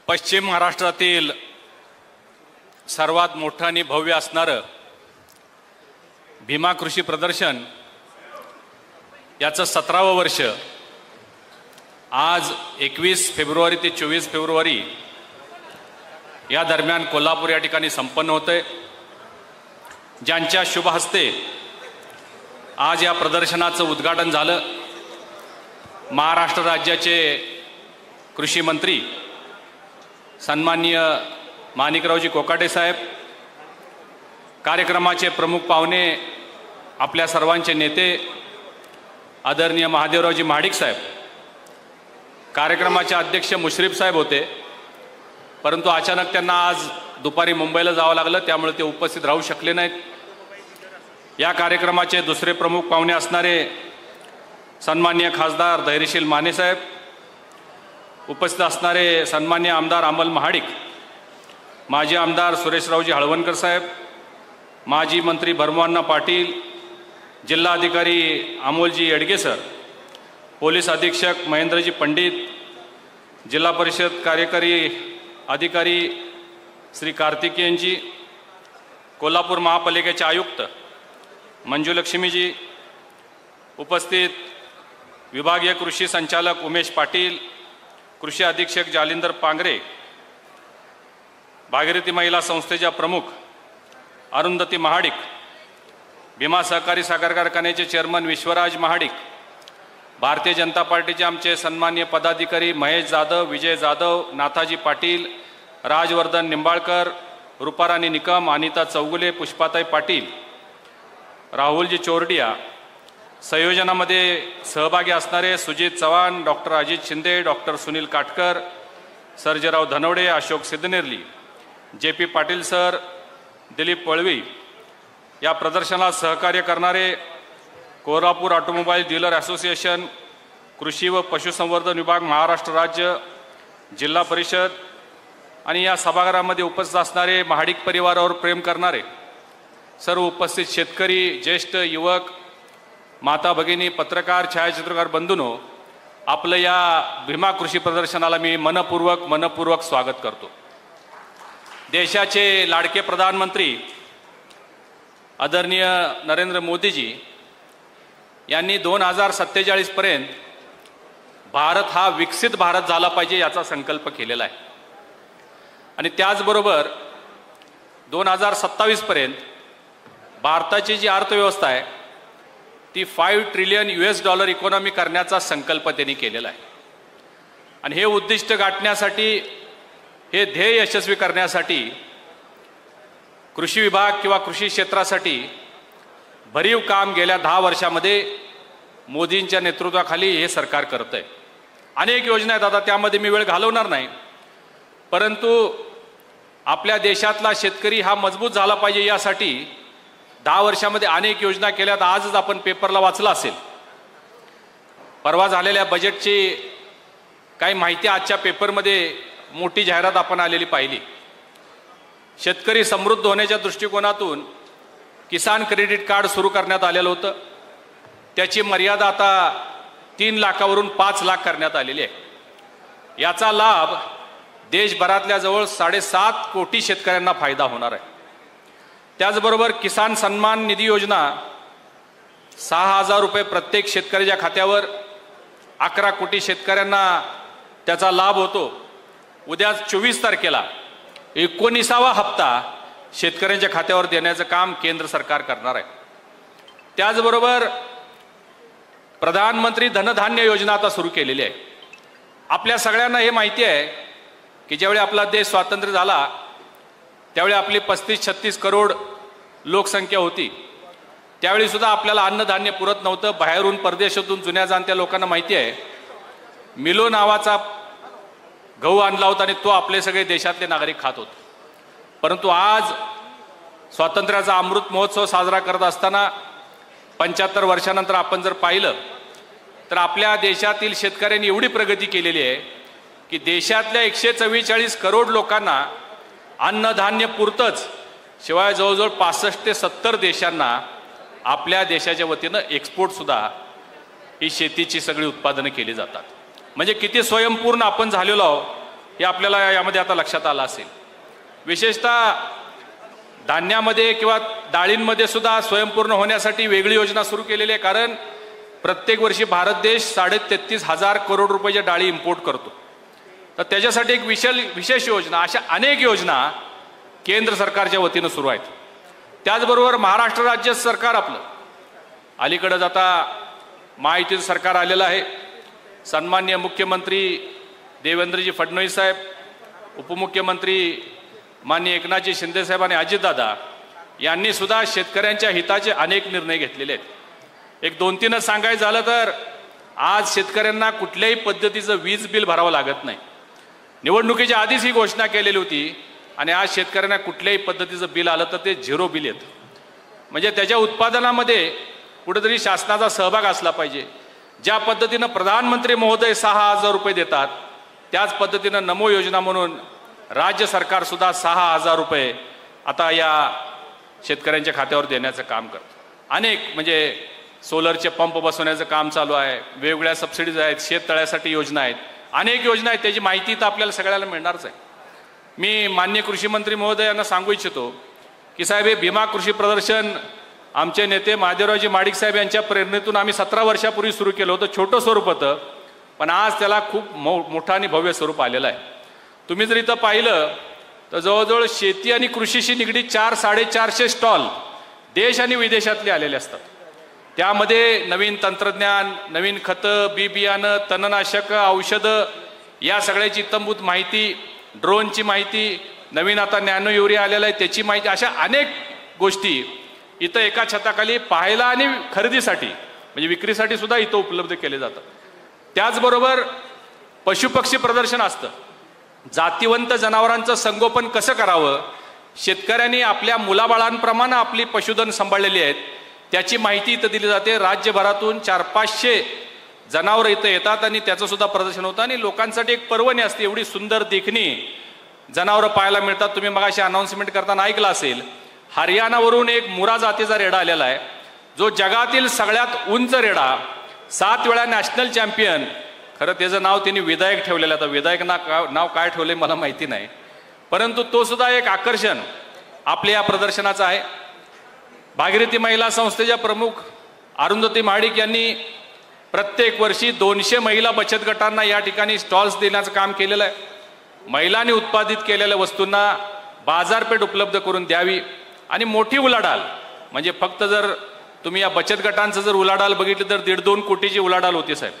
पश्चिम महाराष्ट्रातील सर्वात मोठं आणि भव्य असणारं भीमा कृषी प्रदर्शन याचं 17वं वर्ष आज 21 फेब्रुवारी ते 24 फेब्रुवारी या दरम्यान कोल्हापूर या ठिकाणी संपन्न होतंय। ज्यांच्या शुभ हस्ते आज या प्रदर्शनाचं उद्घाटन झालं, महाराष्ट्र राज्याचे कृषी मंत्री सन्माननीय माणिकरावजी कोकाटे साहेब, कार्यक्रमाचे प्रमुख पाहुणे आपल्या सर्वांचे नेते आदरणीय महादेवरावजी महाडिक साहेब, कार्यक्रमाचे अध्यक्ष मुश्रीफ साहेब होते, परंतु अचानक त्यांना आज दुपारी मुंबईला जावं लागलं, त्यामुळे ते उपस्थित राहू शकले नाहीत। या कार्यक्रमाचे दुसरे प्रमुख पाहुणे असणारे सन्माननीय खासदार धैर्यशील माने साहेब, उपस्थित असणारे सन्माननीय आमदार अमल महाडिक, माजी आमदार सुरेशरावजी हळवणकर साहेब, माजी मंत्री भरमोअण्णा पाटील, जिल्हाधिकारी अमोलजी येडगे सर, पोलीस अधीक्षक महेंद्रजी पंडित, जिल्हा परिषद कार्यकारी अधिकारी श्री कार्तिकेयनजी, कोल्हापूर महापालिकेचे आयुक्त मंजुलक्ष्मीजी, उपस्थित विभागीय कृषी संचालक उमेश पाटील, कृषी अधीक्षक जालिंदर पांगरे, भागीरथी महिला संस्थेच्या प्रमुख अरुंधती महाडिक, भीमा सहकारी साखर कारखान्याचे चेअरमन विश्वराज महाडिक, भारतीय जनता पार्टीचे आमचे सन्माननीय पदाधिकारी महेश जाधव, विजय जाधव, नाथाजी पाटील, राजवर्धन निंबाळकर, रूपाराणी निकम, अनिता चौगुले, पुष्पाताई पाटील, राहुलजी चोरडिया, संयोजनामध्ये सहभागी असणारे Sujit Chavan, doctor Ajit Shinde, doctor Sunil Katkar, Sarjerao Dhanawade, Ashok Siddhanerli, JP Patil sir, Dilip Palvi, या प्रदर्शनाला सहकार्य करणारे कोल्हापूर ऑटोमोबाईल डीलर असोसिएशन, कृषी व पशुसंवर्धन विभाग, महाराष्ट्र राज्य, जिल्हा परिषद आणि या सभागृहामध्ये उपस्थित असणारे महाडिक परिवारावर प्रेम करणारे सर्व उपस्थित शेतकरी, ज्येष्ठ युवक, माता भगिनी, पत्रकार, छायाचित्रकार बंधूंनो, आपलं या भीमा कृषी प्रदर्शनाला मी मनपूर्वक स्वागत करतो। देशाचे लाडके प्रधानमंत्री आदरणीय नरेंद्र मोदीजी यांनी 2047 पर्यंत भारत हा विकसित भारत झाला पाहिजे याचा संकल्प केलेला आहे आणि त्याचबरोबर 2027 पर्यंत भारताची जी अर्थव्यवस्था आहे ती $5 ट्रिलियन इकॉनॉमी करण्याचा संकल्प त्यांनी केलेला आहे आणि हे उद्दिष्ट गाठण्यासाठी, हे ध्येय यशस्वी करण्यासाठी कृषी विभाग किंवा कृषी क्षेत्रासाठी भरीव काम गेल्या 10 वर्षामध्ये मोदींच्या नेतृत्वाखाली हे सरकार करत आहे। अनेक योजना आहेत, आता त्यामध्ये मी वेळ घालवणार नाही, परंतु आपल्या देशातला शेतकरी हा मजबूत झाला पाहिजे यासाठी 10 वर्षामध्ये अनेक योजना केल्यात। आजच आपण पेपरला वाचलं असेल, परवा झालेल्या बजेटची काही माहिती आजच्या पेपरमध्ये मोठी जाहिरात आपण आलेली पाहिली। शेतकरी समृद्ध होण्याच्या दृष्टिकोनातून किसान क्रेडिट कार्ड सुरू करण्यात आलेलं होतं, त्याची मर्यादा आता 3 लाखावरून 5 लाख करण्यात आलेली आहे। याचा लाभ देशभरातल्या जवळ 7.5 कोटी शेतकऱ्यांना फायदा होणार आहे। त्याचबरोबर किसान सन्मान निधी योजना 6,000 रुपये प्रत्येक शेतकऱ्याच्या खात्यावर, 11 कोटी शेतकऱ्यांना त्याचा लाभ होतो। उद्या 24 तारखेला 19वा हप्ता शेतकऱ्यांच्या खात्यावर देण्याचं काम केंद्र सरकार करणार आहे। त्याचबरोबर प्रधानमंत्री धनधान्य योजना आता सुरू केलेली आहे। आपल्या सगळ्यांना हे माहिती आहे की ज्यावेळी आपला देश स्वातंत्र्य झाला त्यावेळी आपली 35-36 करोड लोकसंख्या होती, त्यावेळी सुद्धा आपल्याला अन्नधान्य पुरत नव्हतं। बाहेरून परदेशातून जुन्या जाणत्या लोकांना माहिती आहे मिलो नावाचा गहू आणला होता आणि तो आपले सगळे देशातले नागरिक खात होते। परंतु आज स्वातंत्र्याचा अमृत महोत्सव साजरा करत असताना 75 वर्षानंतर आपण जर पाहिलं तर आपल्या देशातील शेतकऱ्यांनी एवढी प्रगती केलेली आहे की देशातल्या 144 करोड लोकांना अन्नधान्य पुरतंच, शिवाय जवळजवळ 65 ते 70 देशांना आपल्या देशाच्या वतीनं एक्सपोर्ट सुद्धा ही शेतीची सगळी उत्पादनं केली जातात। म्हणजे किती स्वयंपूर्ण आपण झालेलो आहोत हे आपल्याला यामध्ये आता लक्षात आलं असेल. विशेषतः धान्यामध्ये किंवा डाळींमध्ये सुद्धा स्वयंपूर्ण होण्यासाठी वेगळी योजना सुरू केलेली आहे. कारण प्रत्येक वर्षी भारत देश 33,500 करोड रुपयाच्या डाळी इम्पोर्ट करतो. तर त्याच्यासाठी एक विशेष योजना, अशा अनेक योजना केंद्र सरकारच्या वतीनं सुरू आहेत. त्याचबरोबर महाराष्ट्र राज्य सरकार आपलं अलीकडंच आता महायुतीचं सरकार आलेलं आहे. सन्माननीय मुख्यमंत्री देवेंद्रजी फडणवीस साहेब, उपमुख्यमंत्री माननीय एकनाथजी शिंदे साहेब आणि अजितदादा यांनी सुद्धा शेतकऱ्यांच्या हिताचे अनेक निर्णय घेतलेले आहेत. एक 2-3 सांगायचं झालं तर आज शेतकऱ्यांना कुठल्याही पद्धतीचं वीज बिल भरावं लागत नाही. निवडणुकीच्या आधीच ही घोषणा केलेली होती आणि आज शेतकऱ्यांना कुठल्याही पद्धतीचं बिल आलं तर ते 0 बिल येतं. म्हणजे त्याच्या उत्पादनामध्ये कुठेतरी शासनाचा सहभाग असला पाहिजे. ज्या पद्धतीनं प्रधानमंत्री महोदय 6,000 रुपये देतात त्याच पद्धतीनं नमो योजना म्हणून राज्य सरकार सुद्धा 6,000 रुपये आता या शेतकऱ्यांच्या खात्यावर देण्याचं काम करतं. अनेक म्हणजे सोलरचे पंप बसवण्याचं काम चालू आहे, वेगवेगळ्या सबसिडीज आहेत, शेततळ्यासाठी योजना आहेत, अनेक योजना आहेत. त्याची माहिती तर आपल्याला सगळ्याला मिळणारच आहे. मी माननीय कृषी मंत्री महोदय यांना सांगू इच्छितो की साहेब, हे भीमा कृषी प्रदर्शन आमचे नेते महादेवरावजी माडिक साहेब यांच्या प्रेरणेतून आम्ही 17 वर्षापूर्वी सुरू केलं होतं. छोटं स्वरूप होतं, पण आज त्याला खूप मोठं आणि भव्य स्वरूप आलेलं आहे. तुम्ही जर इथं पाहिलं तर जवळजवळ शेती आणि कृषीशी निगडीत 400-450 स्टॉल देश आणि विदेशातले आलेले असतात. त्यामध्ये नवीन तंत्रज्ञान, नवीन खतं, बी बियाणं, तणनाशक, औषधं या सगळ्याची इत्थंभूत माहिती, ड्रोनची माहिती, नवीन आता नॅनो युरिया आलेला आहे त्याची माहिती, अशा अनेक गोष्टी इथं एका छताखाली पाहायला आणि खरेदीसाठी म्हणजे विक्रीसाठी सुद्धा इथं उपलब्ध केले जातात. त्याचबरोबर पशुपक्षी प्रदर्शन असतं. जातिवंत जनावरांचं संगोपन कसं करावं, शेतकऱ्यांनी आपल्या मुलाबाळांप्रमाणे आपली पशुधन सांभाळलेली आहेत त्याची माहिती इथं दिली जाते. राज्यभरातून 400-500 जनावरं इथं येतात आणि त्याचं सुद्धा प्रदर्शन होतं आणि लोकांसाठी एक पर्वणी असते. एवढी सुंदर देखणी जनावरं पाहायला मिळतात. तुम्ही मगाशी अनाऊन्समेंट करताना ऐकलं असेल, हरियाणावरून एक मुरा जातीचा रेडा आलेला आहे जो जगातील सगळ्यात उंच रेडा, 7 वेळा नॅशनल चॅम्पियन. खरं त्याचं नाव त्यांनी विधायक ठेवलेलं आहे. आता विधायक नाव काय ठेवले मला माहिती नाही, परंतु तो सुद्धा एक आकर्षण आपल्या या प्रदर्शनाचं आहे. भागीरथी महिला संस्थेच्या प्रमुख अरुंधती महाडिक यांनी प्रत्येक वर्षी 200 महिला बचत गटांना या ठिकाणी स्टॉल्स देण्याचं काम केलेलं आहे. महिलांनी उत्पादित केलेल्या वस्तूंना बाजारपेठ उपलब्ध करून द्यावी आणि मोठी उलाढाल म्हणजे फक्त जर तुम्ही या बचत गटांचं जर उलाढाल बघितलं तर 1.5-2 कोटीची उलाढाल होती साहेब.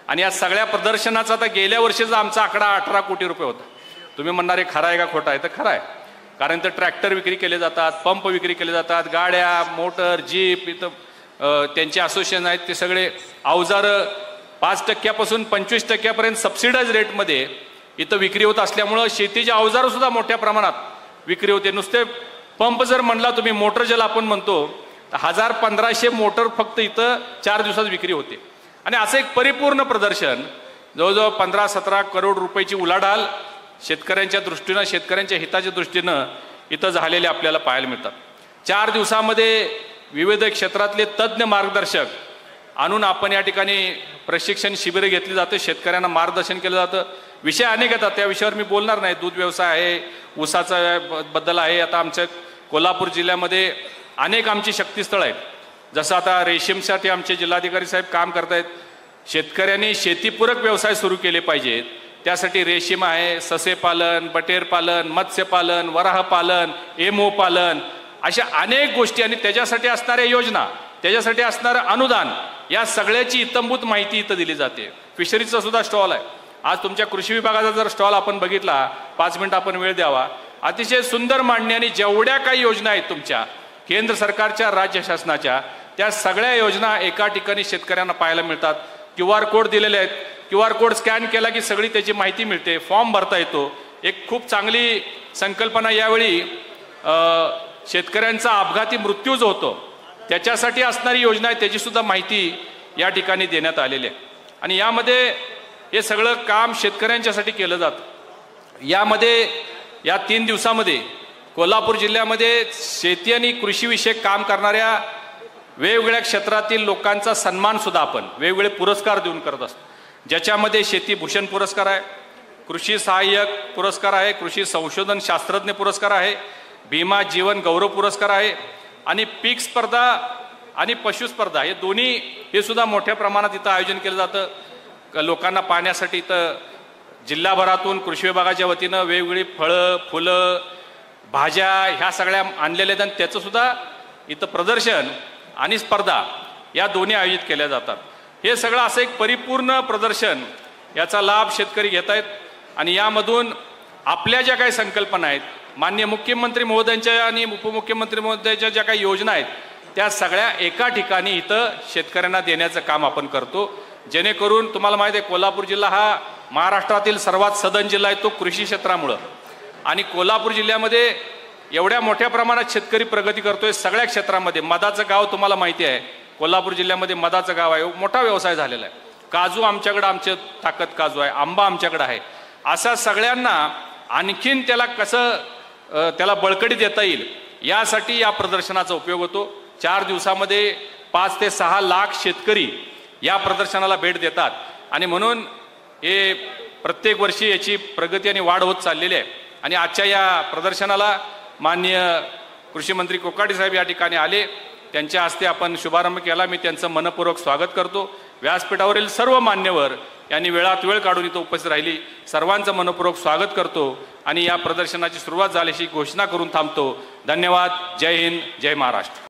आणि या सगळ्या प्रदर्शनाचा आता गेल्या वर्षीचा आमचा आकडा 18 कोटी रुपये होता. तुम्ही म्हणणार हे खरं आहे का खोटं आहे? तर खरं आहे. कारण तर ट्रॅक्टर विक्री केले जातात, पंप विक्री केले जातात, गाड्या, मोटर, जीप, इथं त्यांचे असोसिएशन आहेत ते सगळे अवजारं 5% 25% सबसिडाइज रेटमध्ये इथं विक्री होत असल्यामुळं शेतीचे अवजारं सुद्धा मोठ्या प्रमाणात विक्री होते. नुसते पंप जर म्हणला तुम्ही, मोटर ज्याला आपण म्हणतो, 1000-1500 मोटर फक्त इथं 4 दिवसात विक्री होते. आणि असं एक परिपूर्ण प्रदर्शन जवळजवळ 15-17 करोड रुपयाची उलाढाल शेतकऱ्यांच्या दृष्टीनं, शेतकऱ्यांच्या हिताच्या दृष्टीनं इथं झालेले आपल्याला पाहायला मिळतात. 4 दिवसामध्ये विविध क्षेत्रातले तज्ज्ञ मार्गदर्शक आणून आपण या ठिकाणी प्रशिक्षण शिबिरं घेतली जाते, शेतकऱ्यांना मार्गदर्शन केलं जातं. विषय अनेक येतात, त्या विषयावर मी बोलणार नाही. दूध व्यवसाय आहे, ऊसाचा बद्दल आहे. आता आमच्या कोल्हापूर जिल्ह्यामध्ये अनेक आमची शक्तीस्थळं आहेत. जसं आता रेशीमसाठी आमचे जिल्हाधिकारी साहेब काम करतायत. शेतकऱ्यांनी शेतीपूरक व्यवसाय सुरू केले पाहिजेत. त्यासाठी रेशीम आहे, ससे पालन, बटेर पालन, मत्स्य पालन, वराह पालन, एमो पालन, अशा अनेक गोष्टी आणि त्याच्यासाठी असणाऱ्या योजना, त्याच्यासाठी असणारं अनुदान, या सगळ्याची इत्थंभूत माहिती इथं दिली जाते. फिशरीचा सुद्धा स्टॉल आहे. आज तुमच्या कृषी विभागाचा जर स्टॉल आपण बघितला, 5 मिनिट आपण वेळ द्यावा, अतिशय सुंदर मांडणी आणि जेवढ्या काही योजना आहेत तुमच्या केंद्र सरकारच्या, राज्य शासनाच्या, त्या सगळ्या योजना एका ठिकाणी शेतकऱ्यांना पाहायला मिळतात. QR कोड दिलेले आहेत. QR कोड स्कॅन केला की सगळी त्याची माहिती मिळते, फॉर्म भरता येतो. एक खूप चांगली संकल्पना यावेळी शेतकऱ्यांचा अपघाती मृत्यू जो होतो त्याच्यासाठी असणारी योजना आहे त्याची सुद्धा माहिती या ठिकाणी देण्यात आलेली आहे. आणि यामध्ये हे सगळं काम शेतकऱ्यांच्यासाठी केलं जातं. यामध्ये या 3 दिवसामध्ये कोल्हापूर जिल्ह्यामध्ये शेती आणि कृषीविषयक काम करणाऱ्या वेगवेगळ्या क्षेत्रातील लोकांचा सन्मान सुद्धा आपण वेगवेगळे पुरस्कार देऊन करत असतो. ज्याच्यामध्ये शेती भूषण पुरस्कार आहे, कृषी सहाय्यक पुरस्कार आहे, कृषी संशोधन शास्त्रज्ञ पुरस्कार आहे, भीमा जीवन गौरव पुरस्कार आहे आणि पीक स्पर्धा आणि पशु स्पर्धा हे दोन्ही हे सुद्धा मोठ्या प्रमाणात इथं आयोजन केलं जातं। लोकांना पाहण्यासाठी इथं जिल्हाभरातून कृषी विभागाच्या वतीनं वेगवेगळी फळं फुलं भाज्या ह्या सगळ्या आणलेल्या आहेत आणि त्याचं सुद्धा इथं प्रदर्शन आणि स्पर्धा या दोन्ही आयोजित केल्या जातात। हे सगळं असं एक परिपूर्ण प्रदर्शन याचा लाभ शेतकरी घेत आहेत आणि यामधून आपल्या ज्या काही संकल्पना आहेत, माननीय मुख्यमंत्री महोदयांच्या आणि उपमुख्यमंत्री महोदयांच्या ज्या काही योजना आहेत त्या सगळ्या एका ठिकाणी इथं शेतकऱ्यांना देण्याचं काम आपण करतो, जेणेकरून तुम्हाला माहिती आहे कोल्हापूर जिल्हा हा महाराष्ट्रातील सर्वात सधन जिल्हा आहे तो कृषी क्षेत्रामुळं, आणि कोल्हापूर जिल्ह्यामध्ये एवढ्या मोठ्या प्रमाणात शेतकरी प्रगती करतोय सगळ्या क्षेत्रामध्ये। मधाचं गाव तुम्हाला माहिती आहे, कोल्हापूर जिल्ह्यामध्ये मधाचं गाव आहे, मोठा व्यवसाय झालेला आहे। काजू आमच्याकडे आमचे ताकद काजू आहे, आंबा आमच्याकडे आहे। असा सगळ्यांना आणखीन त्याला कसं त्याला बळकटी देता येईल यासाठी या प्रदर्शनाचा उपयोग होतो। 4 दिवसामध्ये 5 ते 6 लाख शेतकरी या प्रदर्शनाला भेट देतात आणि म्हणून हे प्रत्येक वर्षी याची प्रगती आणि वाढ होत चाललेली आहे। आणि आजच्या या प्रदर्शनाला माननीय कृषी मंत्री कोकाटे साहेब या ठिकाणी आले, त्यांच्या हस्ते आपण शुभारंभ केला, मी त्यांचं मनपूर्वक स्वागत करतो। व्यासपीठावरील सर्व मान्यवर यांनी वेळात वेळ काढून इथं उपस्थित राहिली, सर्वांचं मनपूर्वक स्वागत करतो आणि या प्रदर्शनाची सुरुवात झाल्याची घोषणा करून थांबतो। धन्यवाद। जय हिंद, जय महाराष्ट्र।